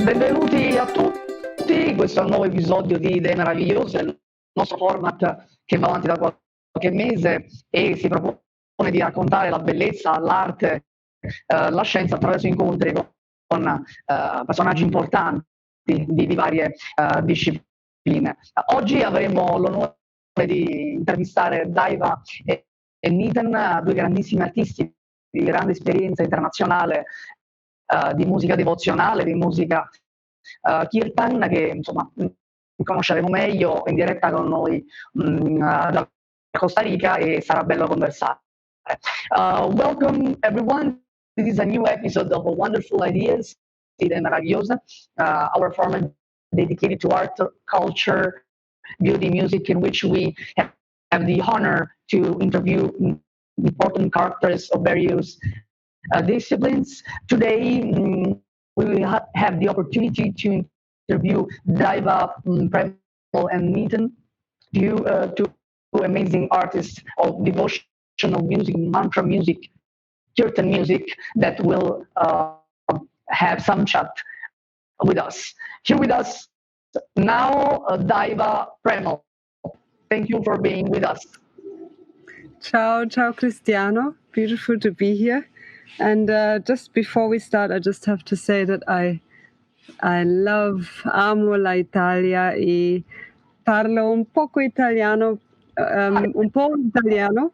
Benvenuti a tutti, questo è un nuovo episodio di Idee Meravigliose, il nostro format che va avanti da qualche mese e si propone di raccontare la bellezza, l'arte, la scienza attraverso incontri con personaggi importanti di varie discipline. Oggi avremo l'onore di intervistare Deva e Miten, due grandissimi artisti di grande esperienza internazionale di musica devozionale, di musica kirtan, che insomma conosceremo meglio in diretta con noi da Costa Rica e sarà bello conversare. Welcome everyone. This is a new episode of Wonderful Ideas, Idee Meravigliose, our format dedicated to art, culture, beauty, music, in which we have the honor to interview important characters of various disciplines. Today, we will have the opportunity to interview Deva Premal Miten, two amazing artists of devotional music, mantra music, kirtan music, that will have some chat with us. Here with us now, Deva Premal. Thank you for being with us. Ciao Cristiano. Beautiful to be here. And just before we start, I just have to say that I amo l'Italia e parlo un poco italiano, un po' italiano,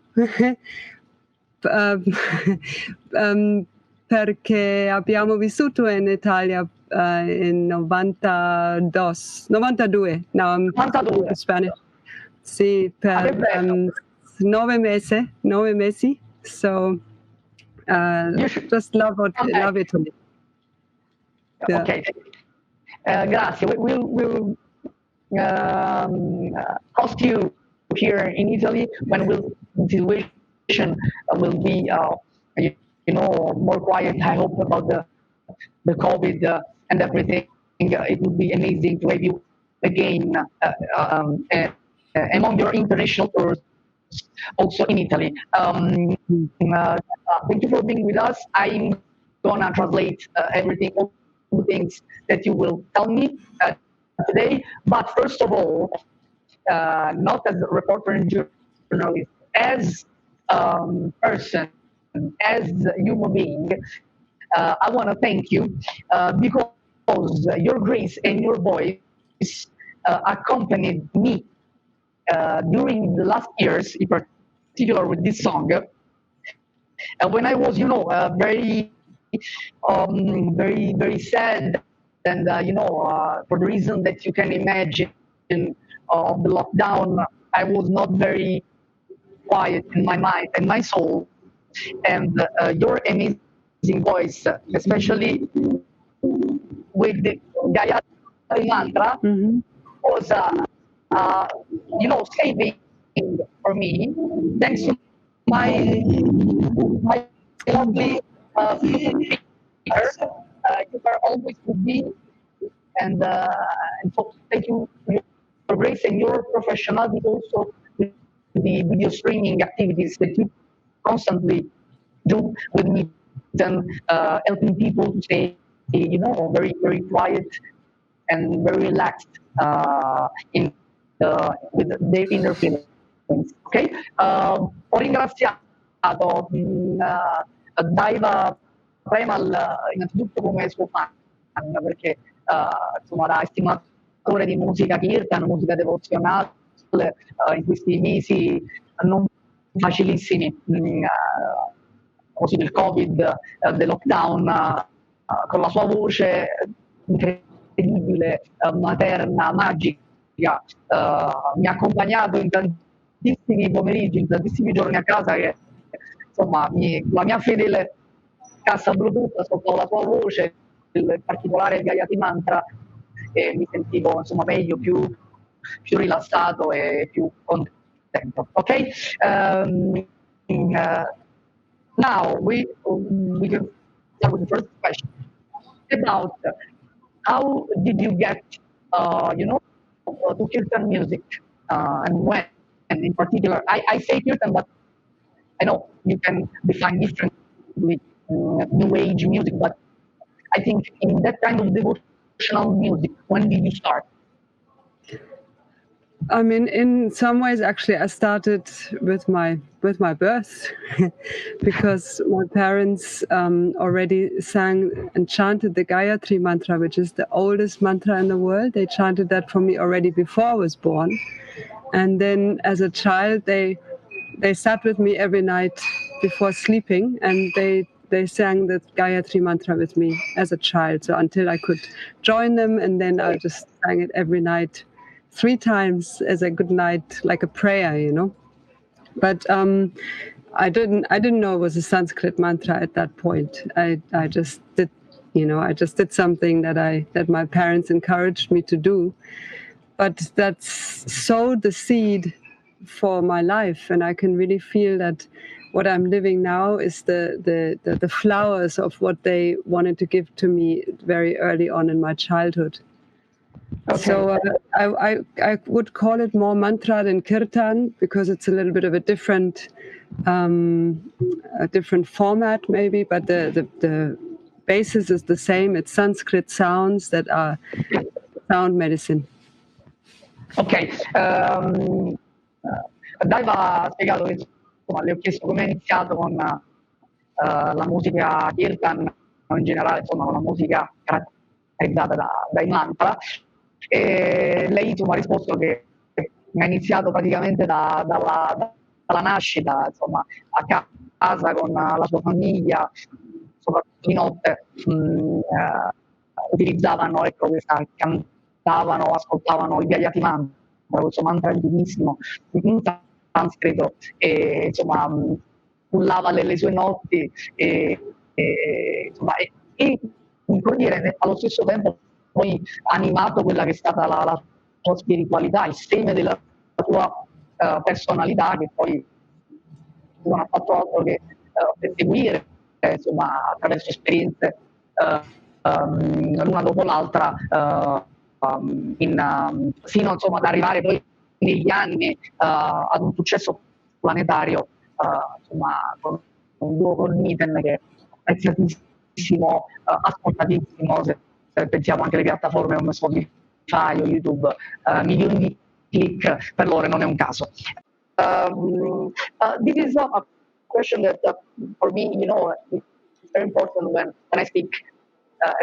perché abbiamo vissuto in Italia in 92. Now I'm 92. Spanish. Sì, per 9 mesi. So just love Italy. Yeah. Okay. Grazie. We'll host you here in Italy when the situation will be, more quiet. I hope about the COVID and everything. It would be amazing to have you again among your international tours, also in Italy. Thank you for being with us. I'm gonna translate everything, all the things that you will tell me today. But first of all, not as a reporter and journalist, as a person, as a human being, I want to thank you because your grace and your voice accompanied me during the last years, in particular with this song. When I was, very sad, and for the reason that you can imagine of the lockdown, I was not very quiet in my mind and my soul. And your amazing voice, especially with the Gayatri mantra, was saving for me, thanks to my lovely speaker. You are always with me, and so thank you for your grace and your professionality, also with the video streaming activities that you constantly do with me, and helping people to stay, very, very quiet and very relaxed with their inner feelings. Ok? Ho ringraziato Deva Premal innanzitutto come suo fan, perché da estimatore di musica kirtan, musica devozionale, in questi mesi non facilissimi, così del Covid, del lockdown, con la sua voce incredibile, materna, magica, mi ha accompagnato in tantissimi pomeriggi, in tantissimi giorni a casa, che insomma la mia fedele cassa Bluetooth, ascoltavo la sua voce, in particolare il Gayatri mantra, e mi sentivo insomma meglio, più rilassato e più contento. Ok? Now we can start with the first question about how did you get to kirtan music, and when, and in particular, I say kirtan, but I know you can define differently new age music, but I think in that kind of devotional devotional music? When did you start? I mean, in some ways, actually, I started with my birth, because my parents already sang and chanted the Gayatri mantra, which is the oldest mantra in the world. They chanted that for me already before I was born, and then as a child, they sat with me every night before sleeping, and they sang the Gayatri mantra with me as a child. So until I could join them, and then I just sang it every night 3 times as a good night, like a prayer, But I didn't know it was a Sanskrit mantra at that point. I just did, I just did something that my parents encouraged me to do. But that's sowed the seed for my life, and I can really feel that what I'm living now is the flowers of what they wanted to give to me very early on in my childhood. Okay. So I would call it more mantra than kirtan, because it's a little bit of a different format maybe, but the basis is the same. It's Sanskrit sounds that are sound medicine. Ok, Deva ha spiegato che insomma, le ho chiesto come ha iniziato con la musica kirtan, o in generale insomma con la musica caratterizzata dai mantra, e lei insomma, ha risposto che ha iniziato praticamente dalla nascita, insomma, a casa con la sua famiglia, soprattutto di notte, utilizzavano ecco, cantavano, ascoltavano il Gayatri mantra, questo mantra antichissimo, in sanscrito, e insomma cullava le sue notti insomma, come dire, allo stesso tempo poi animato quella che è stata la sua spiritualità, il seme della sua personalità, che poi non ha fatto altro che perseguire insomma, attraverso esperienze l'una dopo l'altra fino insomma, ad arrivare poi negli anni ad un successo planetario insomma, con un duo con Miten che è apprezzatissimo, ascoltatissimo, se pensiamo anche alle piattaforme come Spotify o YouTube, milioni di click per loro non è un caso. This is a question that for me, it's very important when I speak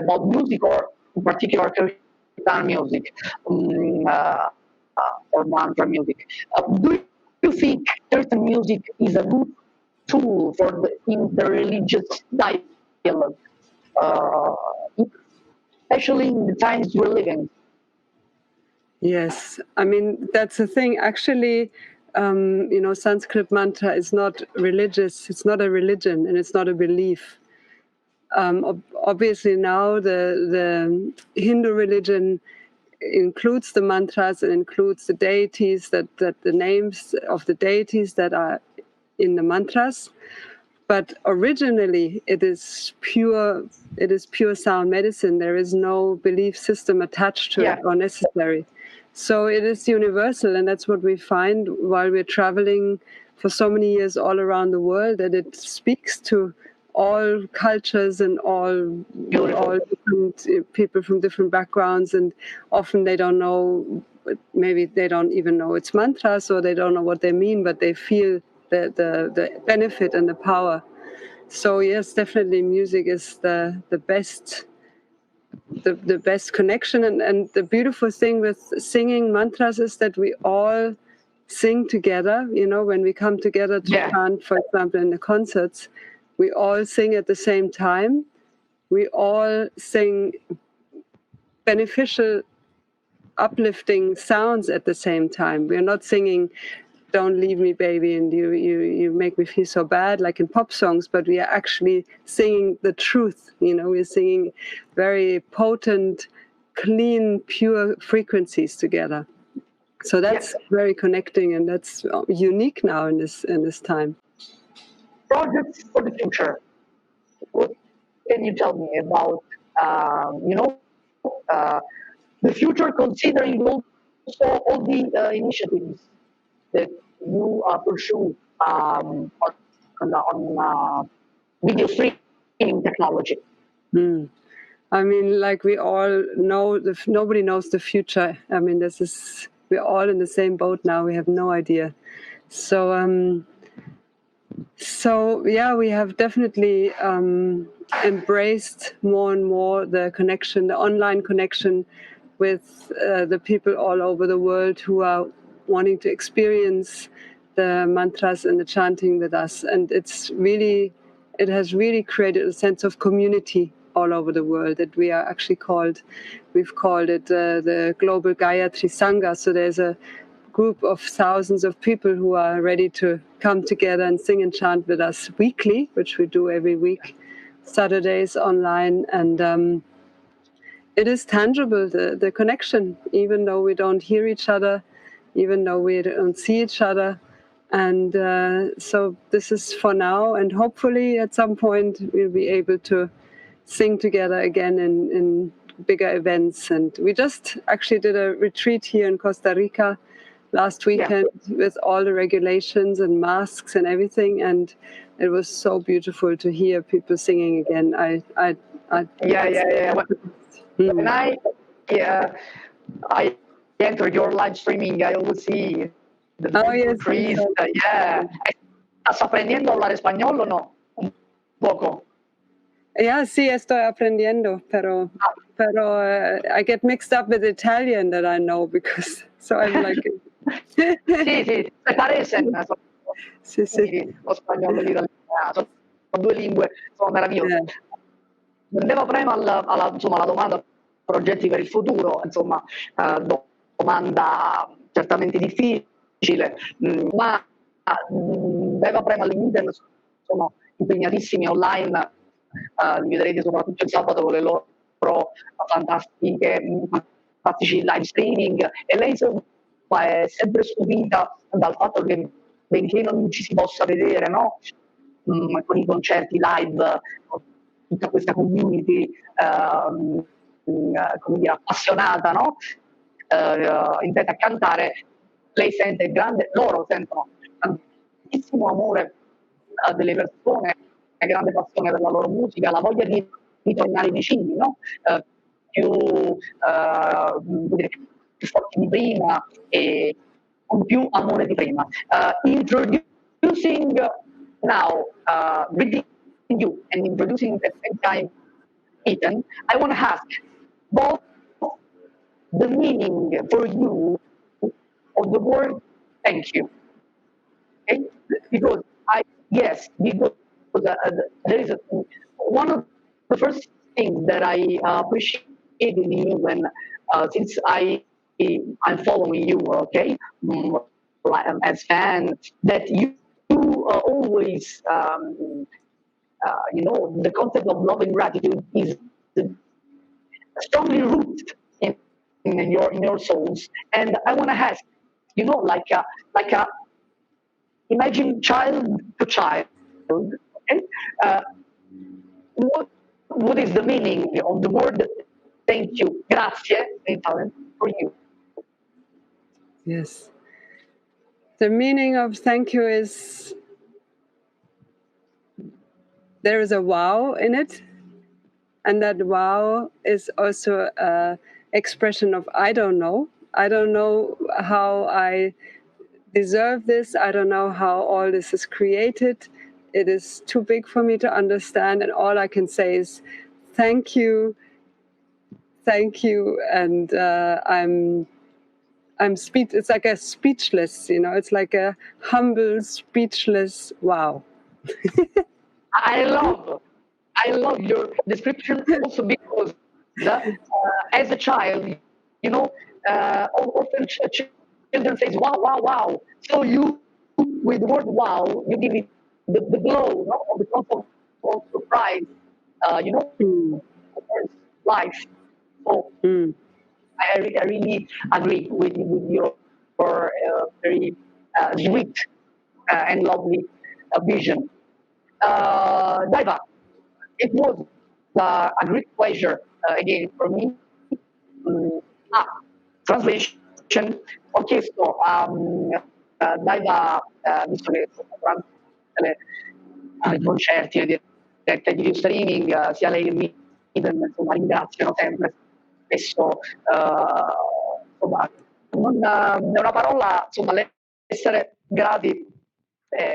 about music, or in particular kirtan music or mantra music. Do you think kirtan music is a good tool for the interreligious dialogue, especially in the times we're living? Yes, I mean, that's the thing. Actually, Sanskrit mantra is not religious. It's not a religion, and it's not a belief. Obviously, now the Hindu religion includes the mantras and includes the deities, that the names of the deities that are in the mantras. But originally, it is pure sound medicine. There is no belief system attached to it or necessary. So it is universal, and that's what we find while we're traveling for so many years all around the world, that it speaks to all cultures and all different people from different backgrounds, and often they don't know, maybe they don't even know it's mantras, or they don't know what they mean, but they feel the benefit and the power. So yes, definitely music is the best connection, and the beautiful thing with singing mantras is that we all sing together. When we come together to chant, for example, in the concerts, we all sing at the same time. We all sing beneficial, uplifting sounds at the same time. We're not singing "Don't leave me, baby," and you make me feel so bad, like in pop songs, but we are actually singing the truth. We're singing very potent, clean, pure frequencies together. So that's very connecting, and that's unique now in this time. Projects for the future. What can you tell me about the future, considering also all the initiatives that you pursue on video streaming technology? I mean, like we all know, nobody knows the future. I mean, we're all in the same boat now. We have no idea. So, yeah, we have definitely embraced more and more the connection, the online connection with the people all over the world who are wanting to experience the mantras and the chanting with us. And it has really created a sense of community all over the world that we've called it the Global Gayatri Sangha. So there's a group of thousands of people who are ready to come together and sing and chant with us weekly, which we do every week, Saturdays online. And it is tangible, the connection, even though we don't hear each other, even though we don't see each other. And so this is for now, and hopefully at some point we'll be able to sing together again in bigger events. And we just actually did a retreat here in Costa Rica last weekend with all the regulations and masks and everything, and it was so beautiful to hear people singing again. When I entered your live streaming, I always see the trees. ¿Estás aprendiendo a hablar español o no? Un poco. Yeah, sí, estoy aprendiendo, pero I get mixed up with Italian that I know, because so I'm like. Sì, se parecen. Sì. Lo spagnolo e l'italiano, sono due lingue, sono meravigliose. Deva Premal alla domanda progetti per il futuro, domanda certamente difficile, ma Deva Premal Miten sono impegnatissimi online, li vedrete soprattutto il sabato con le loro fantastici live streaming, e lei insomma è sempre stupita dal fatto che, benché non ci si possa vedere, no? Con i concerti live, tutta questa community come dire, appassionata, no? Intenta cantare, loro sentono grandissimo amore delle persone, una grande passione per la loro musica, la voglia di ritornare vicini, no? Più forti di prima e con più amore di prima. Introducing now, reading you and introducing at the same time Ethan, I want to ask both the meaning for you of the word thank you. Okay? Because there is one of the first things that I appreciate in you when since I'm following you, okay, as fan, that you always the concept of love and gratitude is strongly rooted in your souls. And I want to ask, imagine child to child, okay? What is the meaning of the word thank you, grazie, in Italian, for you? Yes. The meaning of thank you is, there is a wow in it. And that wow is also an expression of I don't know. I don't know how I deserve this. I don't know how all this is created. It is too big for me to understand. And all I can say is thank you. Thank you. And it's like a speechless, it's like a humble, speechless wow. I love your description also because as a child, often children say wow, wow, wow. So you, with the word wow, you give it the glow, of the concept of surprise, life. So I really agree with your very sweet and lovely vision. Deva, it was a great pleasure again for me. Translation. Ho chiesto a Deva, visto che durante i concerti, le dirette di streaming, sia lei che Miten, insomma, ringraziano sempre, spesso, insomma, non, è una parola, insomma, l'essere grati,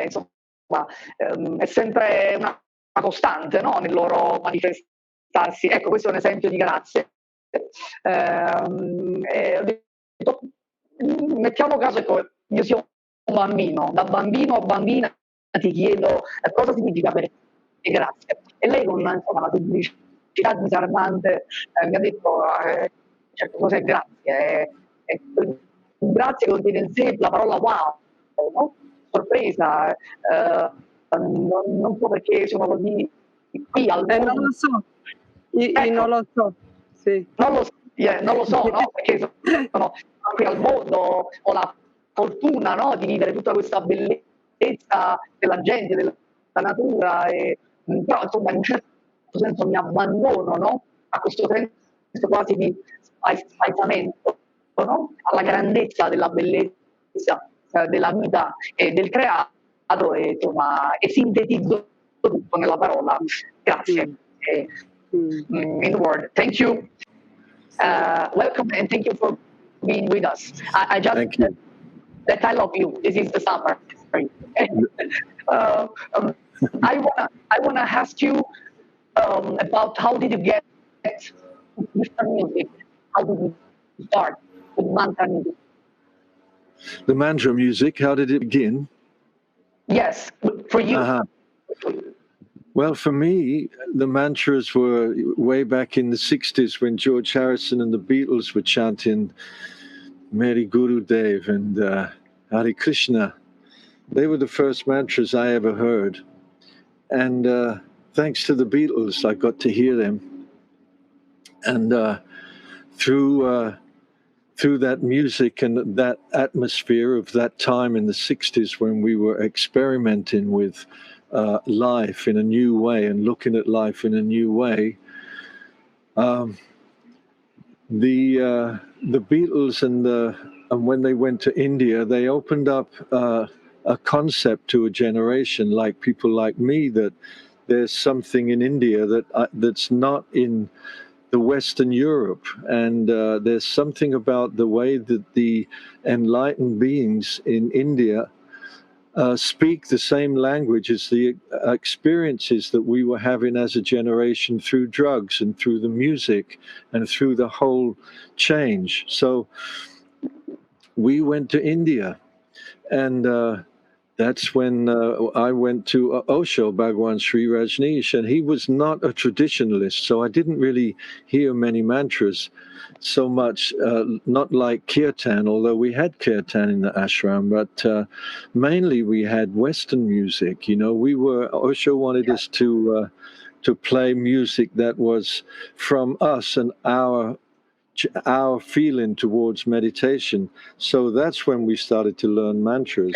insomma, è sempre una costante, no? Nel loro manifestarsi. Ecco, questo è un esempio di grazie. Ho detto, mettiamo caso, ecco, io sia un bambino, da bambino a bambina ti chiedo cosa significa per te grazie. E lei con, insomma, la semplicità disarmante mi ha detto certo, cos'è grazie? Grazie contiene in sé la parola wow, no? Sorpresa, non so perché sono così qui al mondo. Non lo so, io non lo so, sì. Non lo so, no? Perché sono qui al mondo, ho la fortuna, no? Di vivere tutta questa bellezza della gente, della natura, però insomma in un certo senso mi abbandono, no? A questo senso quasi di spaesamento, no? Alla grandezza della bellezza della vita e del creato, e insomma, e sintetizzo tutto nella parola grazie. In the word. Thank you. Welcome and thank you for being with us. I just Thank you. That I love you. This is the summer. I wanna ask you about how did you get Western music? How did you start with mantra music? The mantra music, how did it begin? Yes, for you. Well, for me, the mantras were way back in the 60s when George Harrison and the Beatles were chanting Meri Guru Dev and Hare Krishna. They were the first mantras I ever heard. And thanks to the Beatles, I got to hear them. And through that music and that atmosphere of that time in the 60s when we were experimenting with life in a new way and looking at life in a new way, the Beatles and when they went to India, they opened up a concept to a generation like people like me that there's something in India that's not in the Western Europe, and there's something about the way that the enlightened beings in India speak the same language as the experiences that we were having as a generation through drugs and through the music and through the whole change. So we went to India, and that's when I went to Osho, Bhagwan Sri Rajneesh, and he was not a traditionalist, so I didn't really hear many mantras so much, not like kirtan, although we had kirtan in the ashram, but mainly we had Western music. You know, Osho wanted us to play music that was from us and our feeling towards meditation. So that's when we started to learn mantras.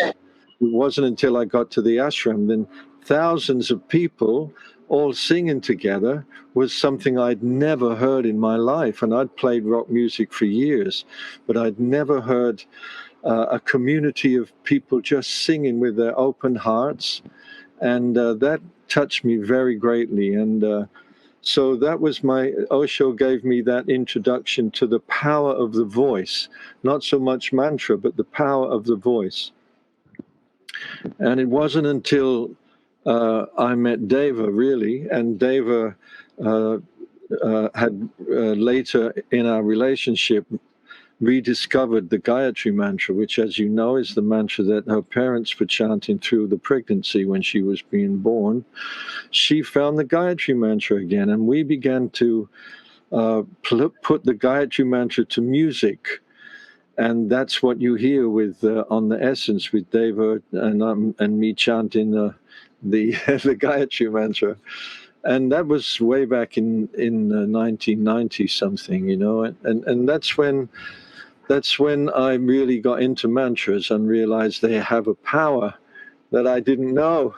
It wasn't until I got to the ashram, then thousands of people all singing together was something I'd never heard in my life. And I'd played rock music for years, but I'd never heard a community of people just singing with their open hearts. And that touched me very greatly. And so that was Osho gave me that introduction to the power of the voice, not so much mantra, but the power of the voice. And it wasn't until I met Deva, really, and Deva had later in our relationship rediscovered the Gayatri mantra, which, as you know, is the mantra that her parents were chanting through the pregnancy when she was being born. She found the Gayatri mantra again, and we began to put the Gayatri mantra to music. And that's what you hear with on the Essence with Deva and me chanting the Gayatri mantra. And that was way back in 1990 something, you know. And that's when I really got into mantras and realized they have a power that I didn't know.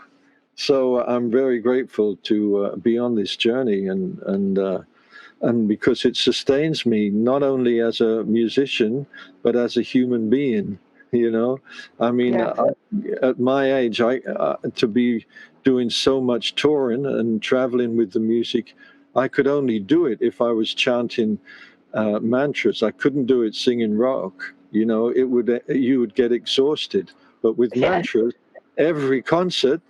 So I'm very grateful to be on this journey and because it sustains me not only as a musician but as a human being. You know, I mean, at my age, to be doing so much touring and traveling with the music, I could only do it if I was chanting mantras. I couldn't do it singing rock. You know, you would get exhausted. But with mantras, every concert,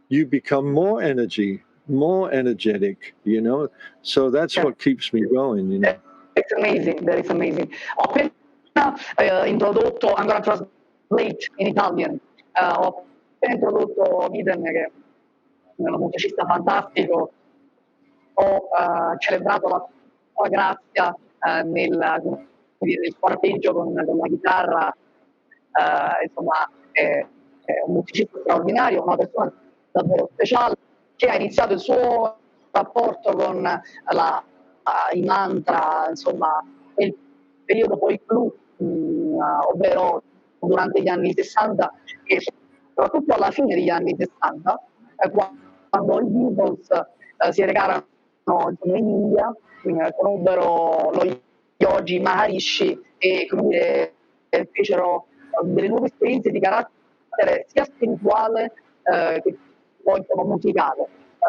you become more energetic, you know. So that's what keeps me going, you know. It's amazing, that is amazing. Ho appena introdotto, I'm going to translate in Italian, ho appena introdotto Miten, che è un musicista fantastico. Ho celebrato la sua grazia nel squarteggio con la chitarra, insomma è un musicista straordinario, una persona davvero speciale, che ha iniziato il suo rapporto con i mantra, insomma, nel periodo poi clou, ovvero durante gli anni 60 e soprattutto alla fine degli anni 60, quando i Beatles si recarono in India, conobbero lo yogi Maharishi e quindi fecero delle nuove esperienze di carattere sia spirituale che poi musicale,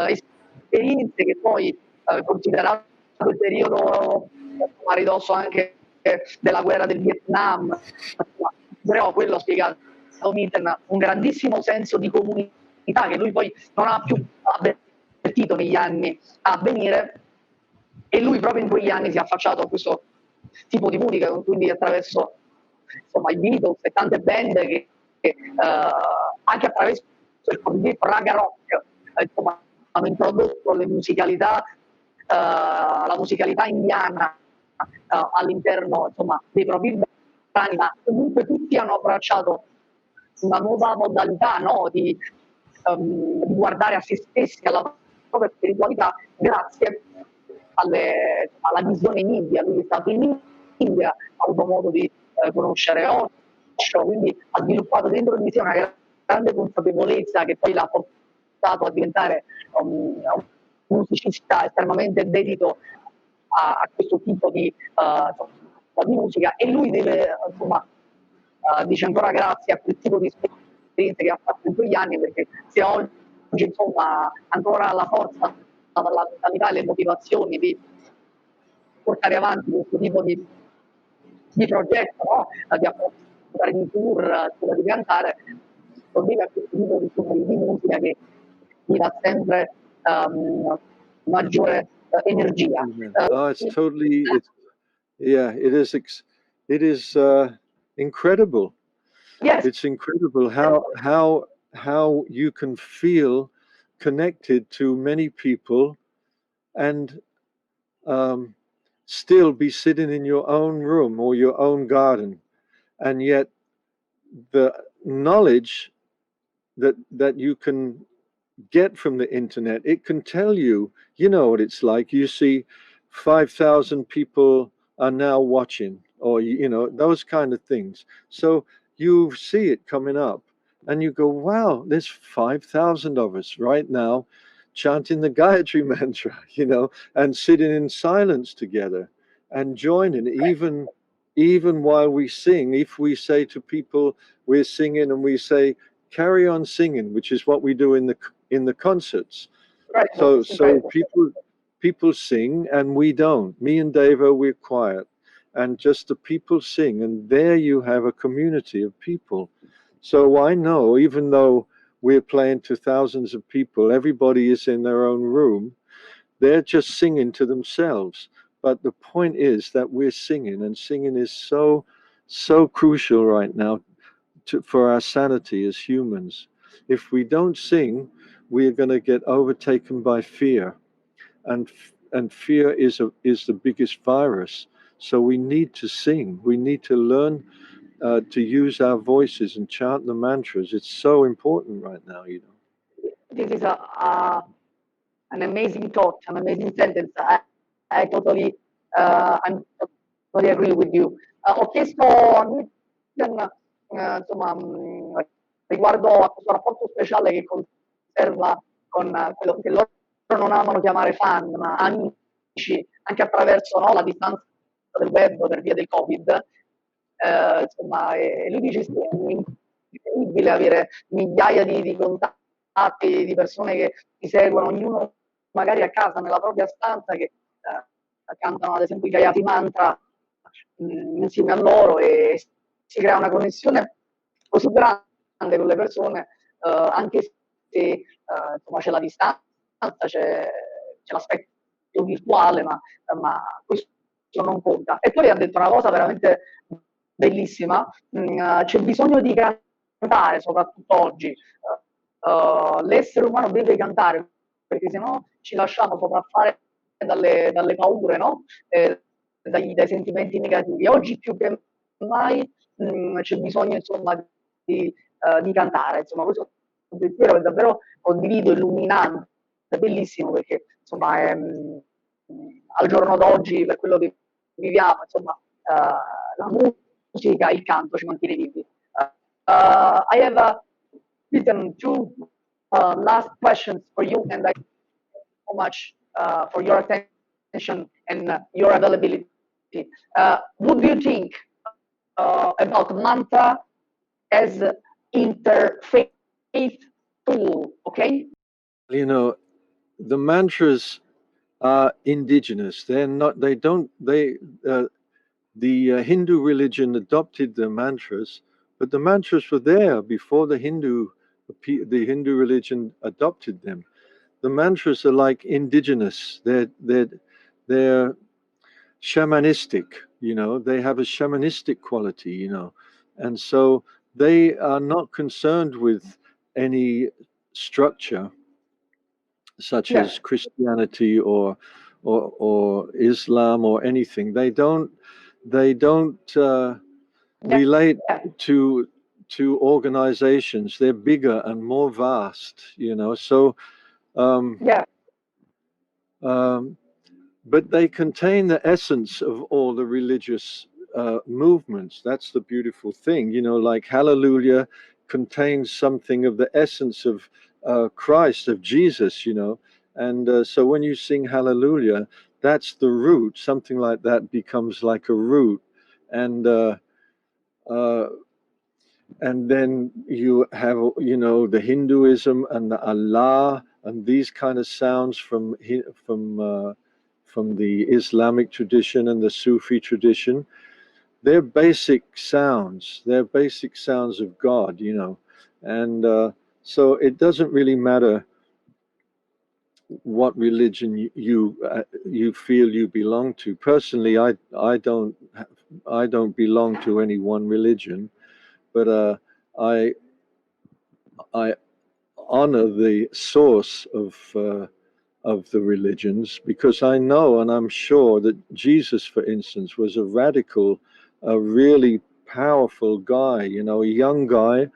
esperienze che poi considerato il periodo a ridosso anche della guerra del Vietnam, però quello ha spiegato Miten un grandissimo senso di comunità che lui poi non ha più avvertito negli anni a venire, e lui proprio in quegli anni si è affacciato a questo tipo di musica, quindi attraverso insomma, i Beatles e tante band che anche attraverso il cosiddetto raga rock insomma, hanno introdotto le musicalità, la musicalità indiana all'interno insomma, dei propri brani, ma comunque tutti hanno abbracciato una nuova modalità, no, di guardare a se stessi, alla propria spiritualità, grazie alla visione in India. Lui è stato in India, ha avuto modo di conoscere Osho, quindi ha sviluppato dentro di sé una grande consapevolezza che poi l'ha portato a diventare un musicista estremamente dedito a questo tipo di musica, e lui deve, insomma, dice ancora grazie a quel tipo di esperienze che ha fatto in quegli anni, perché se oggi insomma ancora la forza, la vitalità e le motivazioni di portare avanti questo tipo di progetto, no? Di affrontare di tour, di cantare, lo deve a questo tipo di musica che gli dà sempre maggiore energia. Oh, it's totally, it is incredible. Yes. It's incredible how you can feel connected to many people and still be sitting in your own room or your own garden, and yet the knowledge that you can get from the internet, it can tell you, you know what it's like. You see 5,000 people are now watching, or you know, those kind of things. So you see it coming up and you go, wow, there's 5,000 of us right now chanting the Gayatri mantra, you know, and sitting in silence together and joining, even while we sing. If we say to people we're singing and we say carry on singing, which is what we do in the concerts. Right. So people sing and we don't. Me and Deva, we're quiet, and just the people sing, and there you have a community of people. So I know, even though we're playing to thousands of people, everybody is in their own room, they're just singing to themselves. But the point is that we're singing, and singing is so crucial right now for our sanity as humans. If we don't sing, we're going to get overtaken by fear, and fear is the biggest virus. So we need to sing. We need to learn to use our voices and chant the mantras. It's so important right now, you know. This is an amazing thought, an amazing sentence. I totally, I'm totally agree with you. Ho chiesto a Miten, insomma, riguardo a questo rapporto speciale che conserva con quello che loro non amano chiamare fan, ma amici, anche attraverso, no, la distanza del web per via del Covid. Insomma, e lui dice sì, è incredibile avere migliaia di contatti, di persone che ti seguono, ognuno magari a casa, nella propria stanza, che cantano ad esempio i Gayatri Mantra insieme a loro, e si crea una connessione così grande con le persone, anche se insomma, c'è la distanza, c'è l'aspetto virtuale, ma questo non conta. E poi ha detto una cosa veramente bellissima: c'è bisogno di cantare, soprattutto oggi. L'essere umano deve cantare, perché sennò ci lasciamo sopraffare dalle paure, no? Dai sentimenti negativi. Oggi più che mai c'è bisogno, insomma, di cantare. Insomma, questo pensiero è davvero condivido, illuminante, è bellissimo, perché insomma al giorno d'oggi, per quello che viviamo, insomma, la musica, il canto ci mantiene vivi. I have written two last questions for you, and I thank you so much for your attention and your availability. What do you think about mantra as interfaith tool? Okay. You know, the mantras are indigenous. They're not. They don't. They. The Hindu religion adopted the mantras, but the mantras were there before the Hindu religion adopted them. The mantras are like indigenous. They're shamanistic. You know, they have a shamanistic quality. You know, and so they are not concerned with any structure, such as Christianity or Islam or anything. They don't relate to organizations. They're bigger and more vast, you know. So but they contain the essence of all the religious movements. That's the beautiful thing, you know, like Hallelujah contains something of the essence of Christ, of Jesus, you know. And so when you sing Hallelujah, that's the root. Something like that becomes like a root. And then you have, you know, the Hinduism and the Allah and these kind of sounds from the Islamic tradition and the Sufi tradition. They're basic sounds. They're basic sounds of God, you know. And so it doesn't really matter what religion you feel you belong to. Personally, I don't belong to any one religion, but I honor the source of the religions, because I know and I'm sure that Jesus, for instance, was a radical, a really powerful guy, you know, a young guy,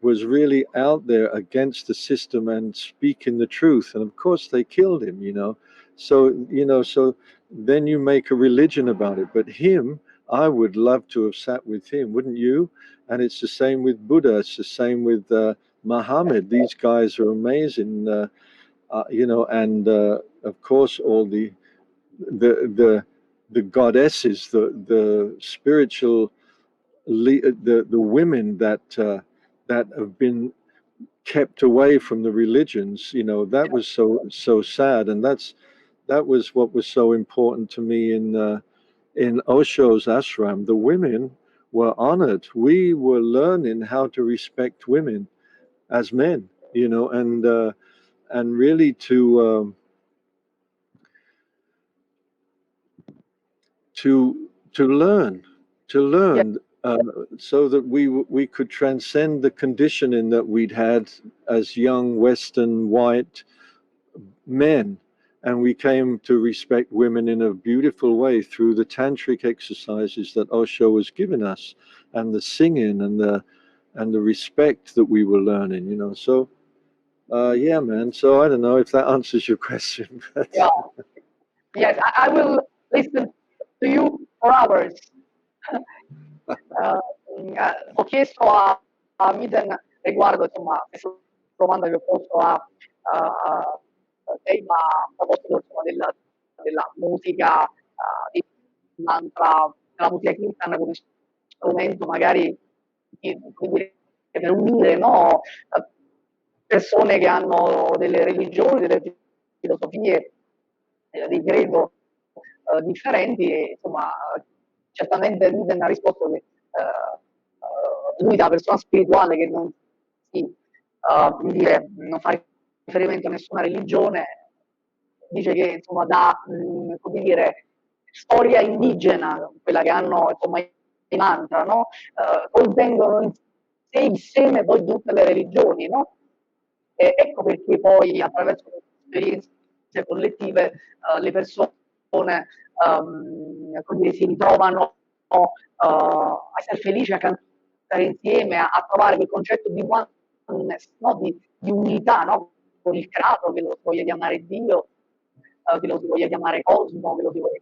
was really out there against the system and speaking the truth. And of course they killed him, you know. So, you know, so then you make a religion about it. But him, I would love to have sat with him, wouldn't you? And it's the same with Buddha. It's the same with Muhammad. These guys are amazing, you know, and of course all the goddesses, the spiritual, the women that have been kept away from the religions, you know. That was so sad, and that was what was so important to me in Osho's ashram. The women were honored. We were learning how to respect women as men, you know, and really to learn so that we could transcend the conditioning that we'd had as young Western white men, and we came to respect women in a beautiful way through the tantric exercises that Osho was giving us, and the singing and the respect that we were learning, you know. So yeah, man. So I don't know if that answers your question. Yeah. Yes, I will listen to you for hours. Ho chiesto a Miten riguardo, insomma, questa domanda che ho posto a lei, ma a proposito, insomma, della musica, di mantra, della musica kirtan come strumento magari per unire, no, persone che hanno delle religioni, delle filosofie di credo differenti e insomma certamente Miten ha risposto che lui da persona spirituale che non si come dire, non fa riferimento a nessuna religione, dice che insomma da come dire, storia indigena, quella che hanno insomma i mantra, no? Contengono in sé il seme poi di tutte le religioni, no? E ecco perché poi attraverso le esperienze collettive le persone come dire, si ritrovano a essere felici, a cantare insieme, a trovare quel concetto di oneness, no? Di unità, no? Con il creato, che lo si voglia chiamare Dio, che lo si voglia chiamare Cosmo, che lo si voglia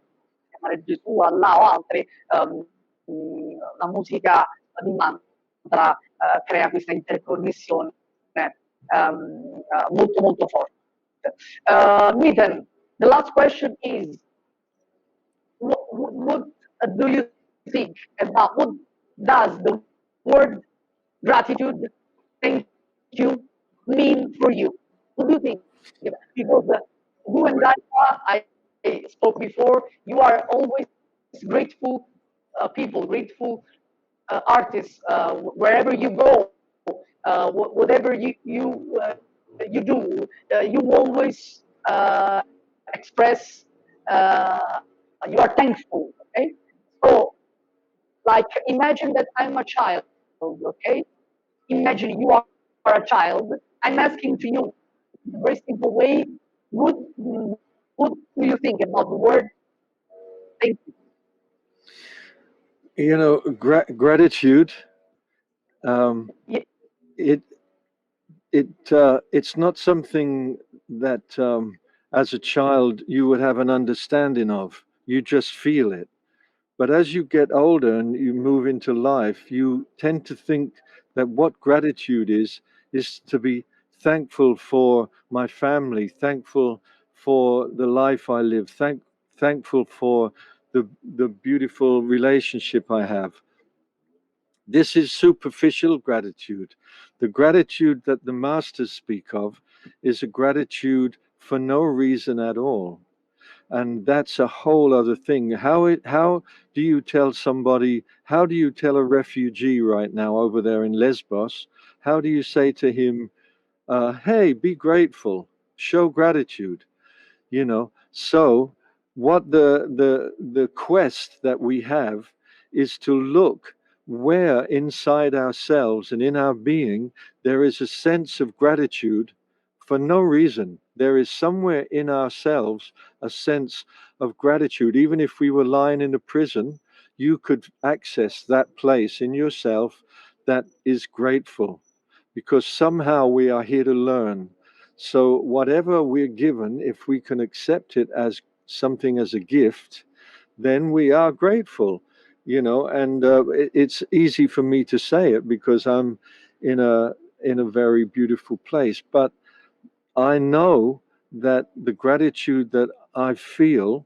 chiamare Gesù, Allah o altri. La musica di mantra crea questa interconnessione molto molto forte. Miten, the last question is, what do you think about what does the word gratitude, thank you, mean for you? What do you think? Because you and I spoke before, you are always grateful people, grateful artists, wherever you go, whatever you do, you always express you are thankful. Okay, so like imagine that I'm a child. Okay, imagine you are a child. I'm asking to you, in a very simple way, what do you think about the word thank you? You know, gratitude. Yeah. It's not something that as a child you would have an understanding of. You just feel it. But as you get older and you move into life, you tend to think that what gratitude is to be thankful for my family, thankful for the life I live, thankful for the beautiful relationship I have. This is superficial gratitude. The gratitude that the masters speak of is a gratitude for no reason at all. And that's a whole other thing. How do you tell somebody, how do you tell a refugee right now over there in Lesbos, how do you say to him, hey, be grateful, show gratitude, you know? So what the quest that we have is to look where inside ourselves and in our being there is a sense of gratitude for no reason. There is somewhere in ourselves a sense of gratitude. Even if we were lying in a prison, you could access that place in yourself that is grateful, because somehow we are here to learn. So whatever we're given, if we can accept it as something as a gift, then we are grateful, you know. And it's easy for me to say it because I'm in a very beautiful place, but I know that the gratitude that I feel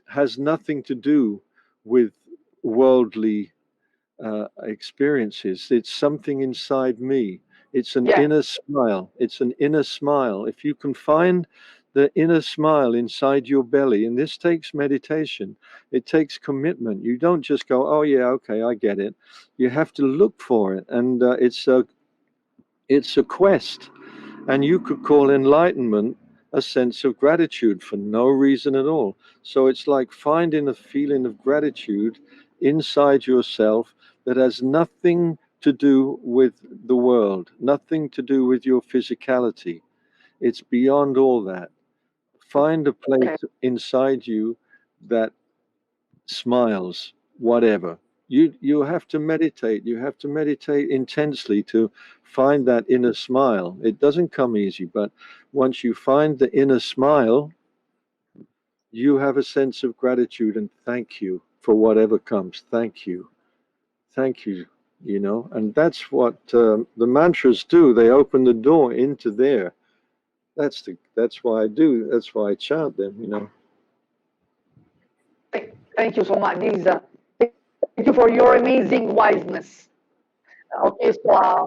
has nothing to do with worldly experiences. It's something inside me. It's an Yeah. inner smile. It's an inner smile. If you can find the inner smile inside your belly, and this takes meditation, it takes commitment. You don't just go, oh yeah, okay, I get it. You have to look for it, and it's a quest. And you could call enlightenment a sense of gratitude for no reason at all. So it's like finding a feeling of gratitude inside yourself that has nothing to do with the world, nothing to do with your physicality. It's beyond all that. Find a place inside you that smiles, whatever. You have to meditate. You have to meditate intensely to find that inner smile. It doesn't come easy, but once you find the inner smile, you have a sense of gratitude and thank you for whatever comes. Thank you. Thank you, you know. And that's what the mantras do. They open the door into there. That's why I do. That's why I chant them, you know. Thank you so much. Thank you for your amazing wiseness. Ho chiesto a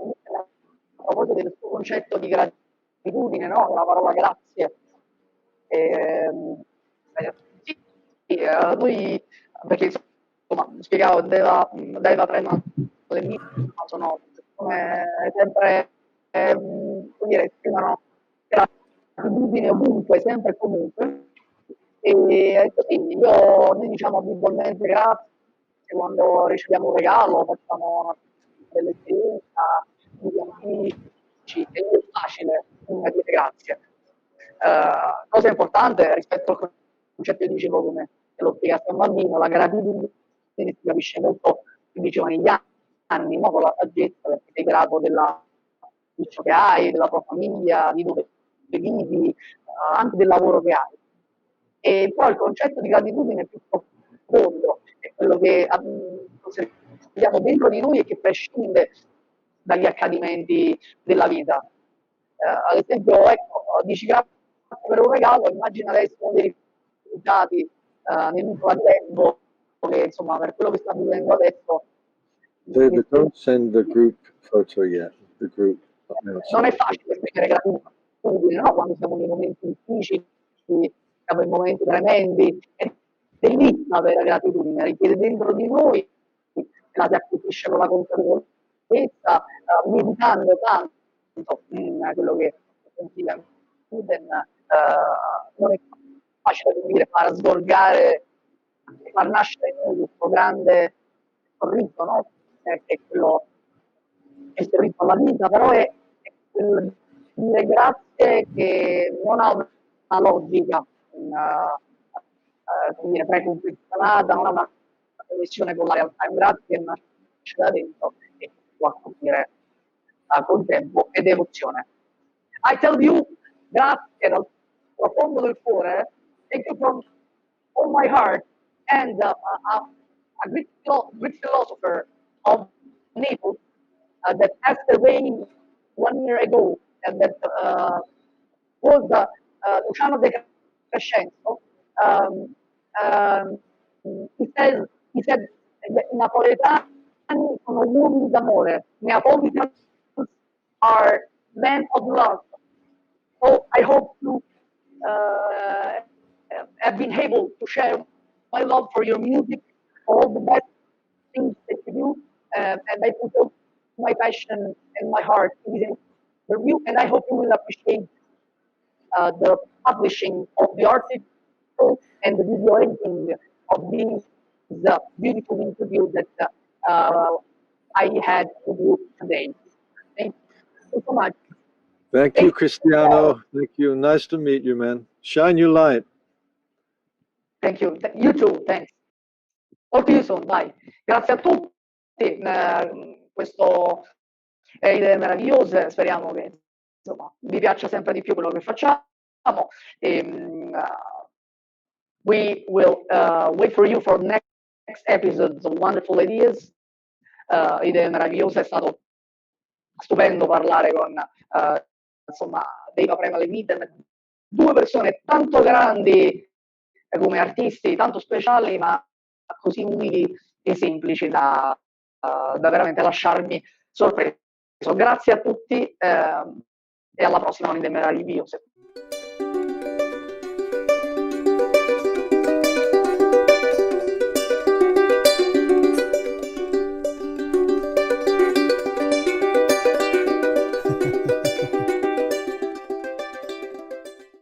proposito del suo concetto di gratitudine, no? La parola grazie. Sì, lui, perché insomma, spiegavo, Deva Premal Miten sono come sempre, come dire, esprimono gratitudine ovunque, sempre e comunque. E così noi diciamo abitualmente grazie quando riceviamo un regalo, facciamo una bella esperienza, diamo amici, e lì è facile dire grazie. Cosa importante rispetto al concetto che dicevo come lo spiegasse a un bambino, la gratitudine si capisce molto più diceva negli anni, no? Con la saggezza, perché sei grato di ciò che hai, della tua famiglia, di dove vivi, anche del lavoro che hai. E poi il concetto di gratitudine è più profondo, è quello che conserviamo dentro di noi e che prescinde dagli accadimenti della vita. Ad esempio, ecco, dici grazie per un regalo, immagina adesso uno dei rifugiati nel tempo, che insomma per quello che sta vivendo adesso. David, don't send the group photo yet. The group. Non è facile esprimere gratitudine, no? Quando siamo nei momenti difficili, siamo in momenti tremendi, è bellissima avere gratitudine, richiede dentro di noi, la si acquisisce con la consapevolezza, meditando tanto, quello che consiglia Miten, non è facile dire, far sgorgare, far nascere in noi questo grande sorriso, no? Che è quello che il sorriso alla vita, però è quel dire grazie che non ha una logica come dire, preconfezionata, non ha una connessione con la realtà, è un grazie che nasce da dentro e può acquisire col tempo ed emozione. I tell you, grazie dal profondo del cuore, thank you from all my heart, and a great philosopher of Naples that passed away 1 year ago, and that was Luciano De Crescenzo. He said that i napoletani sono uomini d'amore, Neapolitans are men of love. So I hope you have been able to share my love for your music, for all the best things that you do, and I put all my passion and my heart in this interview, and I hope you will appreciate the publishing of the article and the video editing of this beautiful interview that I had with you today. Thank you so much. Thank you, Cristiano. Thank you. Nice to meet you, man. Shine your light. Thank you. You too. Thanks. Talk to you soon. Bye. Grazie a tutti. Questo è Idee Meravigliose. Speriamo che insomma vi piaccia sempre di più quello che facciamo. We will wait for you for next episodes of Wonderful Ideas. Idee Meravigliose, è stato stupendo parlare con insomma Deva Premal Miten, due persone tanto grandi come artisti, tanto speciali, ma così umili e semplici da veramente lasciarmi sorpreso. Grazie a tutti e alla prossima con Idee Meravigliose.